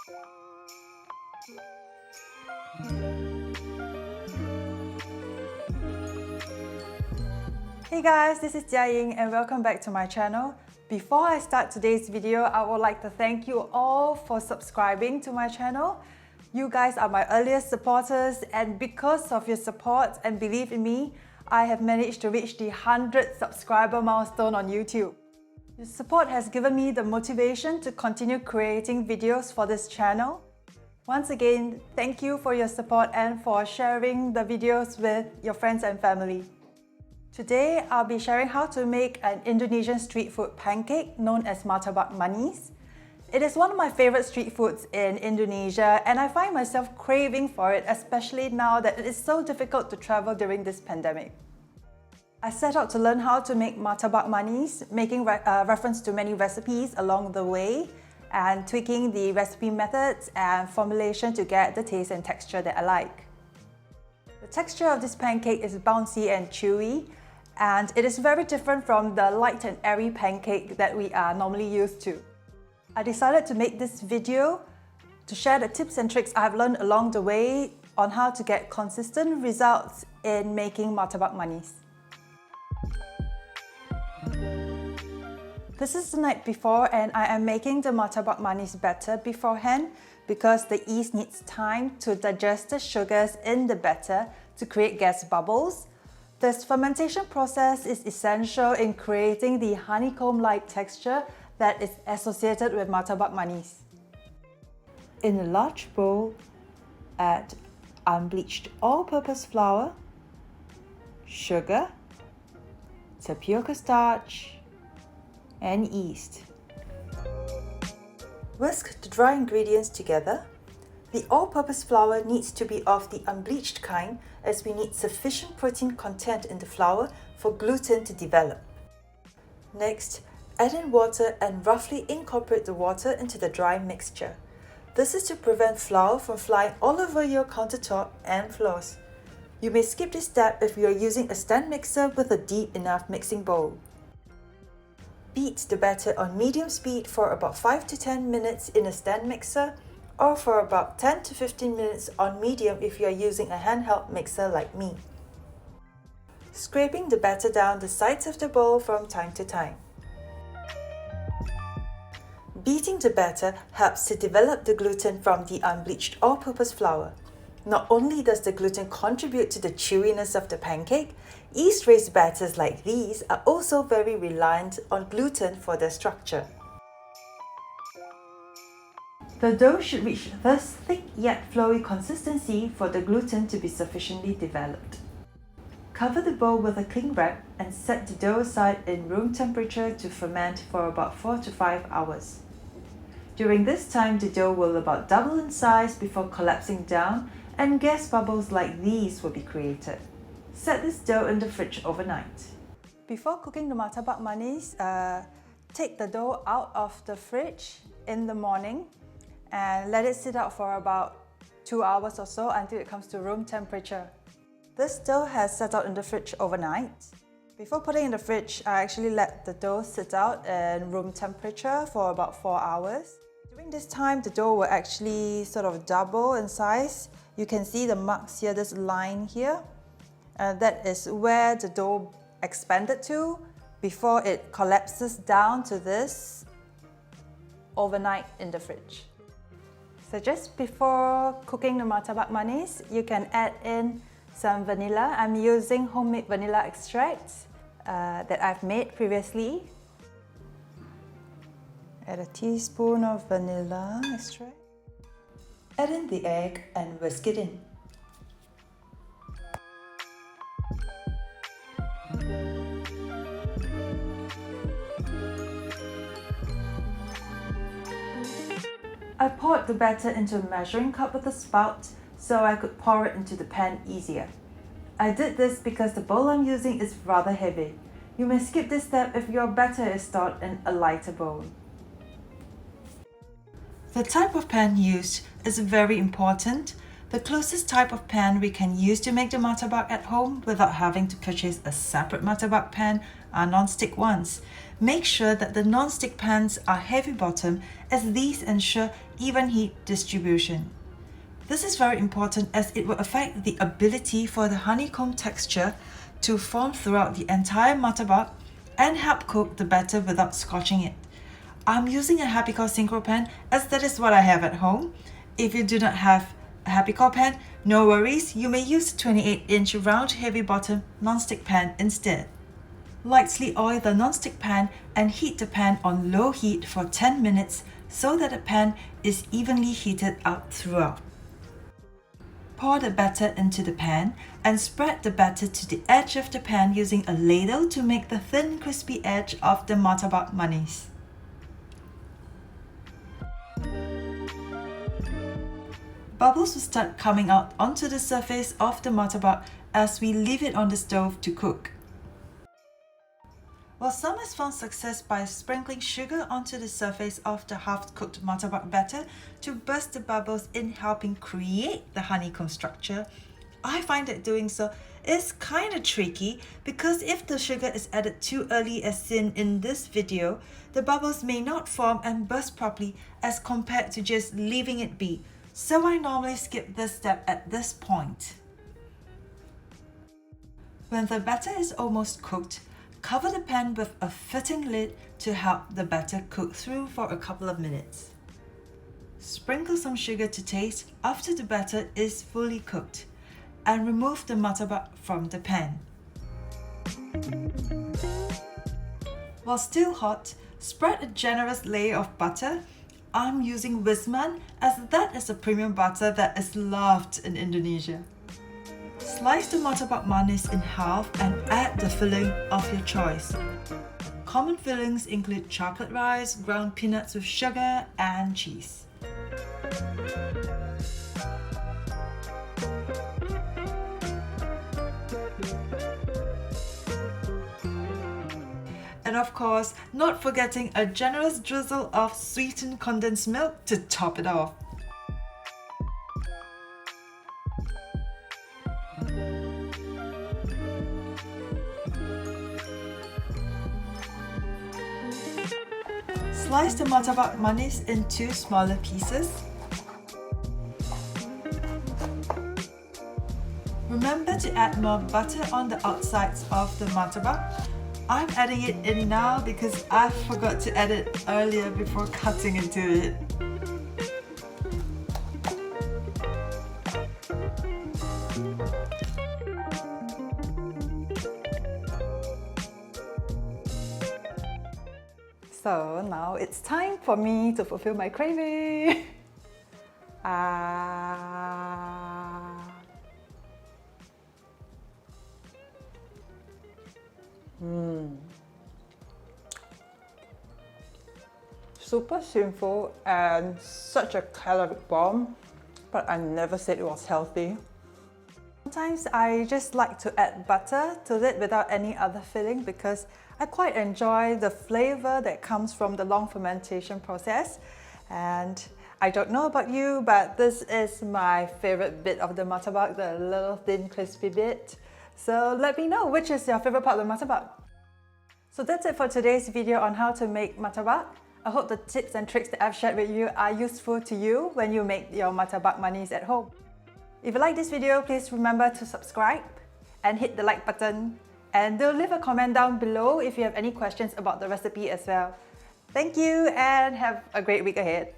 Hey guys, this is Jiaying and welcome back to my channel. Before I start today's video, I would like to thank you all for subscribing to my channel. You guys are my earliest supporters, and because of your support and belief in me, I have managed to reach the 100 subscriber milestone on YouTube. Your support has given me the motivation to continue creating videos for this channel. Once again, thank you for your support and for sharing the videos with your friends and family. Today, I'll be sharing how to make an Indonesian street food pancake known as Martabak Manis. It is one of my favorite street foods in Indonesia, and I find myself craving for it, especially now that it is so difficult to travel during this pandemic. I set out to learn how to make Martabak Manis, making reference to many recipes along the way, and tweaking the recipe methods and formulation to get the taste and texture that I like. The texture of this pancake is bouncy and chewy, and it is very different from the light and airy pancake that we are normally used to. I decided to make this video to share the tips and tricks I've learned along the way on how to get consistent results in making Martabak Manis. This is the night before, and I am making the Martabak Manis batter beforehand because the yeast needs time to digest the sugars in the batter to create gas bubbles. This fermentation process is essential in creating the honeycomb-like texture that is associated with Martabak Manis. In a large bowl, add unbleached all-purpose flour, sugar, tapioca starch, and yeast. Whisk the dry ingredients together. The all-purpose flour needs to be of the unbleached kind, as we need sufficient protein content in the flour for gluten to develop. Next, add in water and roughly incorporate the water into the dry mixture. This is to prevent flour from flying all over your countertop and floors. You may skip this step if you are using a stand mixer with a deep enough mixing bowl. Beat the batter on medium speed for about 5 to 10 minutes in a stand mixer, or for about 10 to 15 minutes on medium if you are using a handheld mixer like me. Scraping the batter down the sides of the bowl from time to time. Beating the batter helps to develop the gluten from the unbleached all-purpose flour. Not only does the gluten contribute to the chewiness of the pancake, yeast-raised batters like these are also very reliant on gluten for their structure. The dough should reach this thick yet flowy consistency for the gluten to be sufficiently developed. Cover the bowl with a cling wrap and set the dough aside in room temperature to ferment for about 4 to 5 hours. During this time, the dough will about double in size before collapsing down, and gas bubbles like these will be created. Set this dough in the fridge overnight. Before cooking the Martabak Manis, take the dough out of the fridge in the morning and let it sit out for about 2 hours or so until it comes to room temperature. This dough has sat out in the fridge overnight. Before putting it in the fridge, I actually let the dough sit out in room temperature for about 4 hours. During this time, the dough will actually sort of double in size. You can see the marks here, this line here. That is where the dough expanded to before it collapses down to this overnight in the fridge. So just before cooking the Martabak Manis, you can add in some vanilla. I'm using homemade vanilla extract that I've made previously. Add a teaspoon of vanilla extract. Add in the egg and whisk it in. I poured the batter into a measuring cup with a spout so I could pour it into the pan easier. I did this because the bowl I'm using is rather heavy. You may skip this step if your batter is stored in a lighter bowl. The type of pan used is very important the closest type of pan we can use to make the martabak at home without having to purchase a separate martabak pan are non-stick ones. Make sure that the non-stick pans are heavy bottom, as these ensure even heat distribution. This is very important as it will affect the ability for the honeycomb texture to form throughout the entire martabak and help cook the batter without scorching it. I'm using a Happy Core Synchro pan as that is what I have at home. If you do not have a Happy Core pan, no worries, you may use a 28-inch round heavy bottom non-stick pan instead. Lightly oil the non-stick pan and heat the pan on low heat for 10 minutes so that the pan is evenly heated up throughout. Pour the batter into the pan and spread the batter to the edge of the pan using a ladle to make the thin crispy edge of the Martabak Manis. Bubbles will start coming out onto the surface of the martabak as we leave it on the stove to cook. While some has found success by sprinkling sugar onto the surface of the half-cooked martabak batter to burst the bubbles in helping create the honeycomb structure, I find that doing so is kind of tricky because if the sugar is added too early as seen in this video, the bubbles may not form and burst properly as compared to just leaving it be. So I normally skip this step at this point. When the batter is almost cooked, cover the pan with a fitting lid to help the batter cook through for a couple of minutes. Sprinkle some sugar to taste after the batter is fully cooked and remove the martabak from the pan. While still hot, spread a generous layer of butter. I'm using Wisman as that is a premium butter that is loved in Indonesia. Slice the Martabak Manis in half and add the filling of your choice. Common fillings include chocolate rice, ground peanuts with sugar, and cheese. And of course, not forgetting a generous drizzle of sweetened condensed milk to top it off. Slice the Martabak Manis into smaller pieces. Remember to add more butter on the outsides of the martabak. I'm adding it in now because I forgot to add it earlier before cutting into it. So now it's time for me to fulfill my craving. Super simple and such a caloric bomb, but I never said it was healthy. Sometimes I just like to add butter to it without any other filling because I quite enjoy the flavor that comes from the long fermentation process. And I don't know about you, but this is my favorite bit of the martabak, the little thin crispy bit. So let me know which is your favorite part of the martabak. So that's it for today's video on how to make martabak. I hope the tips and tricks that I've shared with you are useful to you when you make your Martabak Manis at home. If you like this video, please remember to subscribe and hit the like button. And do leave a comment down below if you have any questions about the recipe as well. Thank you and have a great week ahead.